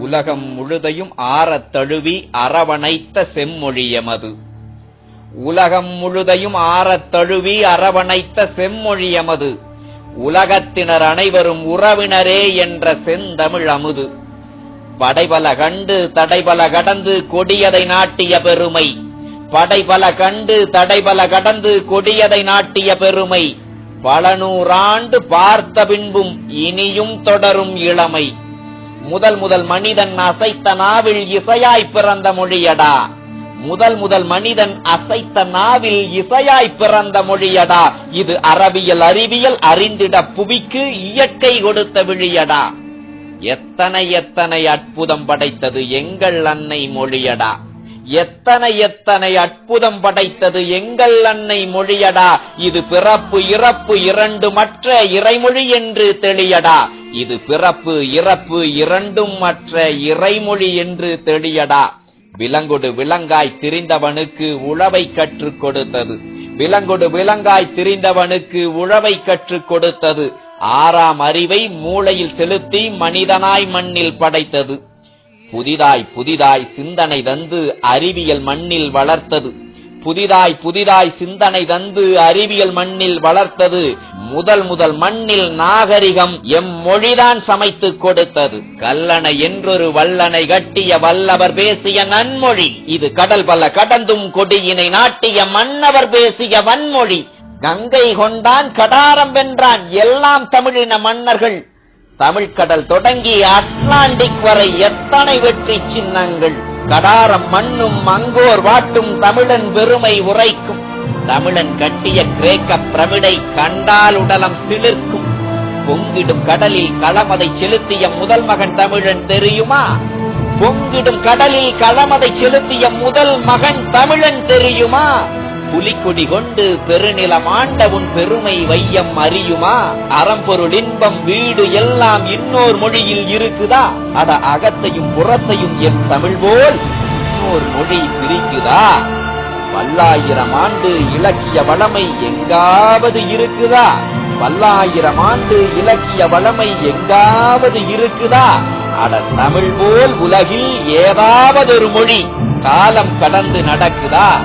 உலகம் முழுதையும் ஆறத் தழுவி அரவணைத்த செம்மொழியமது. உலகம் முழுதையும் ஆறத் தழுவி அரவணைத்த செம்மொழியமது. உலகத்தினர் அனைவரும் உறவினரே என்ற செந்தமிழ் அமுது. படைபல கண்டு தடைபல கடந்து கொடியதை நாட்டிய பெருமை. படைபல கண்டு தடைபல கடந்து கொடியதை நாட்டிய பெருமை. பல நூறாண்டு பார்த்த பின்பும் இனியும் தொடரும் இளமை. முதல் மனிதன் அசைத்த நாவில் இசையாய் பிறந்த மொழியடா. முதல் மனிதன் அசைத்த நாவில் இசையாய் பிறந்த மொழியடா. இது அறிவியல் அறிந்திட புவிக்கு இயற்கை கொடுத்த விழியடா. எத்தனை அற்புதம் படைத்தது எங்கள் அன்னை மொழியடா. எத்தனை அற்புதம் படைத்தது எங்கள் அன்னை மொழியடா. இது பிறப்பு இறப்பு இரண்டு மற்ற இறைமொழி என்று தெளியடா. இது பிறப்பு இறப்பு இரண்டும் மற்ற இறைமொழி என்று தெளியடா. விலங்கொடு விலங்காய் திரிந்தவனுக்கு உழவை கற்றுக் கொடுத்தது. விலங்கொடு விலங்காய் திரிந்தவனுக்கு உழவை கற்றுக் கொடுத்தது. ஆறாம் அறிவை மூளையில் செலுத்தி மனிதனாய் மண்ணில் படைத்தது. புதிதாய் சிந்தனை தந்து அறிவியல் மண்ணில் வளர்த்தது. புதிதாய் சிந்தனை தந்து அறிவியல் மண்ணில் வளர்த்தது. முதல் மண்ணில் நாகரிகம் எம் மொழிதான் சமைத்துக் கொடுத்தது. கல்லணை என்றொரு வல்லனை கட்டிய வல்லவர் பேசிய நன்மொழி. இது கடல் பல கடந்தும் கொடியினை நாட்டிய மன்னவர் பேசிய வன்மொழி. கங்கை கொண்டான் கடாரம் வென்றான் எல்லாம் தமிழின மன்னர்கள். தமிழ்கடல் தொடங்கி அட்லாண்டிக் வரை எத்தனை வெற்றி சின்னங்கள். கடாரம் மண்ணும் மங்கோர் வாட்டும் தமிழன் பெருமை உரைக்கும். தமிழன் கட்டிய கிரேக்க பிரமிடை கண்டால் உடலம் சிலிர்க்கும். பொங்கிடும் கடலில் களமதை செலுத்திய முதல் மகன் தமிழன் தெரியுமா? பொங்கிடும் கடலில் களமதை செலுத்திய முதல் மகன் தமிழன் தெரியுமா? புலிக்கொடி கொண்டு பெருநிலம் ஆண்ட உன் பெருமை வையம் அறியுமா? அறம்பொருள் இன்பம் வீடு எல்லாம் இன்னொரு மொழியில் இருக்குதா? அட அகத்தையும் புறத்தையும் என் தமிழ் போல் இன்னொரு மொழி பிரிக்குதா? பல்லாயிரம் ஆண்டு இலக்கிய வளமை எங்காவது இருக்குதா? பல்லாயிரம் ஆண்டு இலக்கிய வளமை எங்காவது இருக்குதா? அட தமிழ் போல் உலகில் ஏதாவது ஒரு மொழி காலம் கடந்து நடக்குதா?